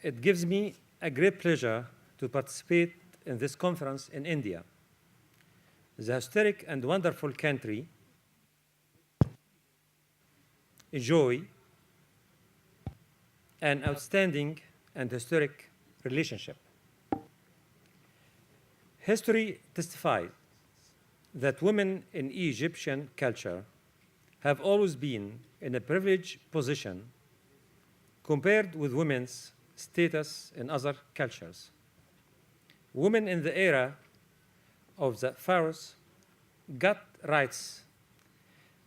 it gives me a great pleasure to participate in this conference in India, the historic and wonderful country enjoy an outstanding and historic relationship. History testifies that women in Egyptian culture have always been in a privileged position compared with women's status in other cultures. Women in the era of the pharaohs got rights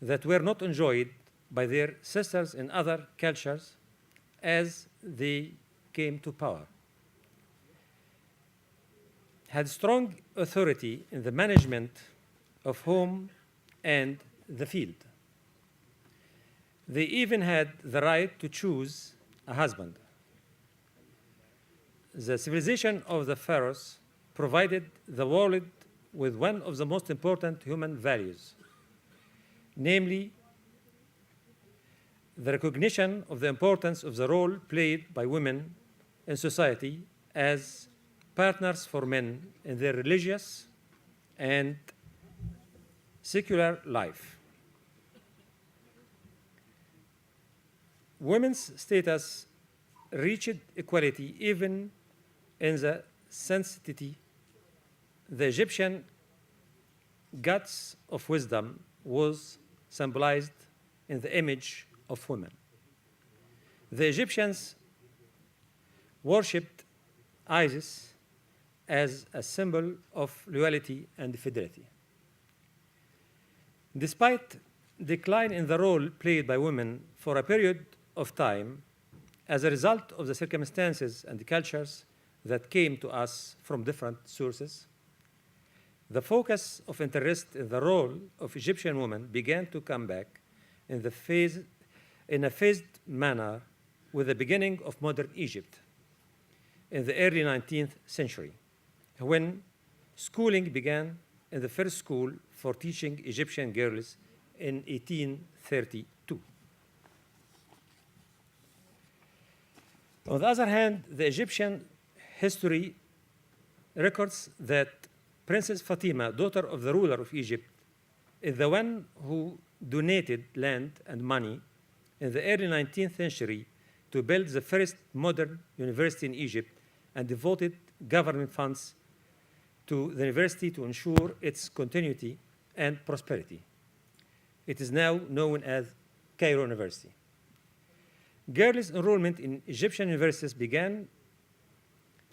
that were not enjoyed by their sisters in other cultures as they came to power. Had strong authority in the management of home and the field. They even had the right to choose a husband. The civilization of the pharaohs provided the world with one of the most important human values, namely the recognition of the importance of the role played by women in society as partners for men in their religious and secular life. Women's status reached equality even in the sanctity. The Egyptian goddess of wisdom was symbolized in the image of women. The Egyptians worshipped Isis as a symbol of loyalty and fidelity. Despite decline in the role played by women for a period of time, as a result of the circumstances and the cultures that came to us from different sources, the focus of interest in the role of Egyptian women began to come back in a phased manner with the beginning of modern Egypt in the early 19th century, when schooling began in the first school for teaching Egyptian girls in 1832. On the other hand, the Egyptian history records that Princess Fatima, daughter of the ruler of Egypt, is the one who donated land and money in the early 19th century to build the first modern university in Egypt and devoted government funds to the university to ensure its continuity and prosperity. It is now known as Cairo University. Girls' enrollment in Egyptian universities began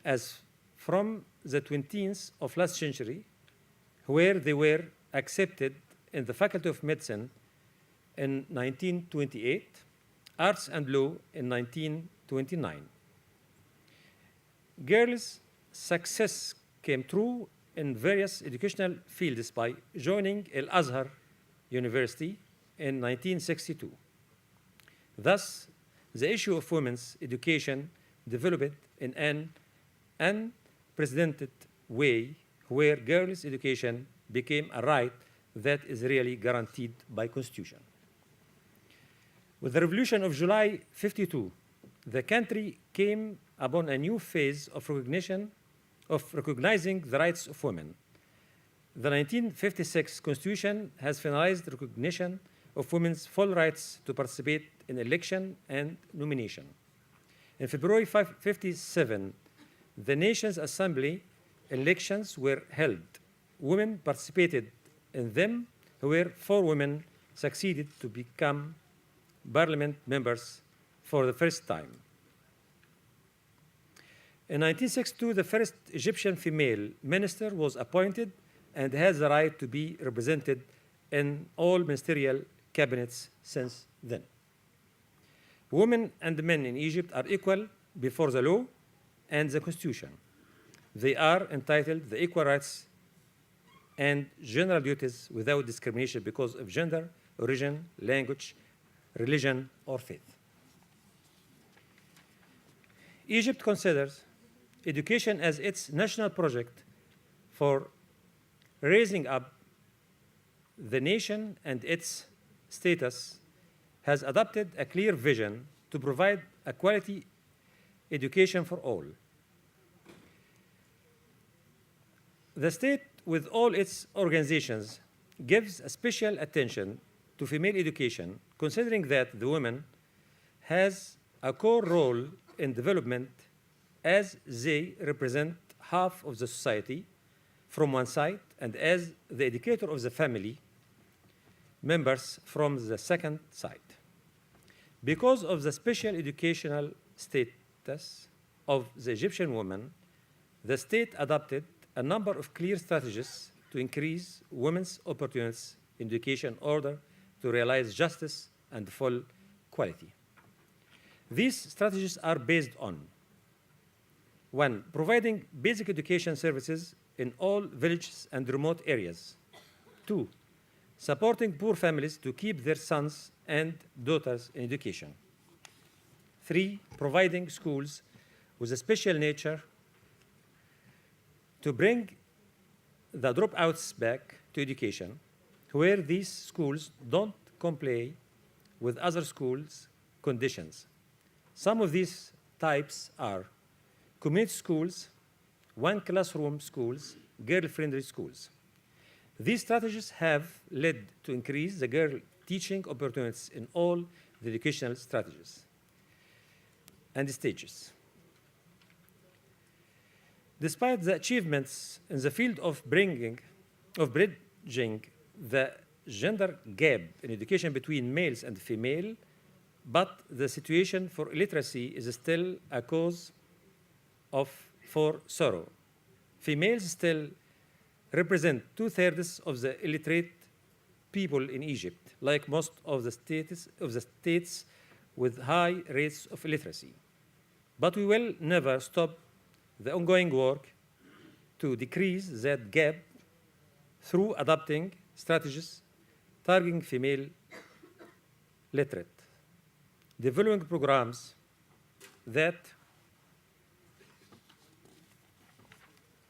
as from the 20s of last century, where they were accepted in the Faculty of Medicine in 1928, Arts and Law in 1929. Girls' success came through in various educational fields by joining Al-Azhar University in 1962. Thus, the issue of women's education developed in an unprecedented way where girls' education became a right that is really guaranteed by Constitution. With the revolution of July 52, the country came upon a new phase of recognizing the rights of women. The 1956 Constitution has finalized recognition of women's full rights to participate in election and nomination. In February 57, the Nation's Assembly elections were held. Women participated in them, where 4 women succeeded to become parliament members for the first time. In 1962, the first Egyptian female minister was appointed and has the right to be represented in all ministerial cabinets since then. Women and men in Egypt are equal before the law and the Constitution. They are entitled to equal rights and general duties without discrimination because of gender, origin, language, religion, or faith. Egypt considers education as its national project for raising up the nation, and its status has adopted a clear vision to provide a quality education for all. The state, with all its organizations, gives a special attention to female education, considering that the woman has a core role in development as they represent half of the society from one side and as the educator of the family members from the second side. Because of the special educational status of the Egyptian woman, the state adopted a number of clear strategies to increase women's opportunities in education in order to realize justice and full quality. These strategies are based on: 1, providing basic education services in all villages and remote areas. 2, supporting poor families to keep their sons and daughters in education. 3, providing schools with a special nature to bring the dropouts back to education, where these schools don't comply with other schools' conditions. Some of these types are community schools, one-classroom schools, girl-friendly schools. These strategies have led to increase the girl teaching opportunities in all the educational strategies and stages. Despite the achievements in the field of bridging the gender gap in education between males and female, but the situation for illiteracy is still a cause for sorrow. Females still represent 2/3 of the illiterate people in Egypt, like most of the states with high rates of illiteracy. But we will never stop the ongoing work to decrease that gap through adopting strategies targeting female literate, developing programs that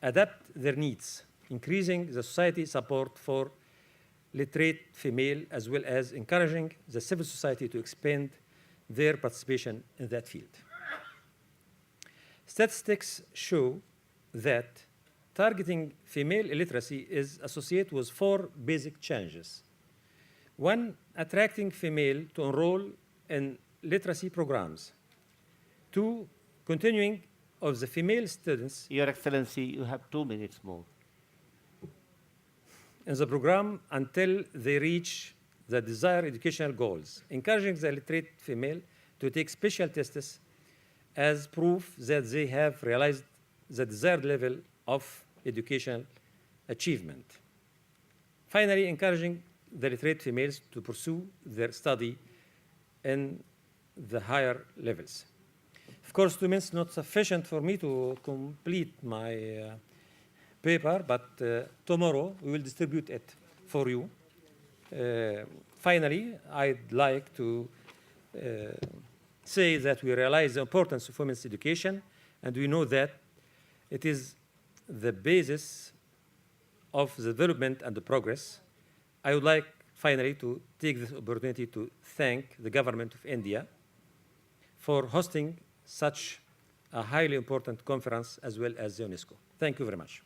adapt their needs, increasing the society support for literate female, as well as encouraging the civil society to expand their participation in that field. Statistics show that targeting female illiteracy is associated with 4 basic challenges. 1, attracting female to enroll in literacy programs. 2, continuing of the female students. Your Excellency, you have 2 minutes more. In the program until they reach the desired educational goals, encouraging the literate female to take special tests as proof that they have realized the desired level of educational achievement. Finally, encouraging the literate females to pursue their study in the higher levels. Of course, 2 minutes is not sufficient for me to complete my paper, but tomorrow we will distribute it for you. Finally, I'd like to say that we realize the importance of women's education, and we know that it is the basis of the development and the progress. I would like finally to take this opportunity to thank the government of India for hosting such a highly important conference, as well as the UNESCO. Thank you very much.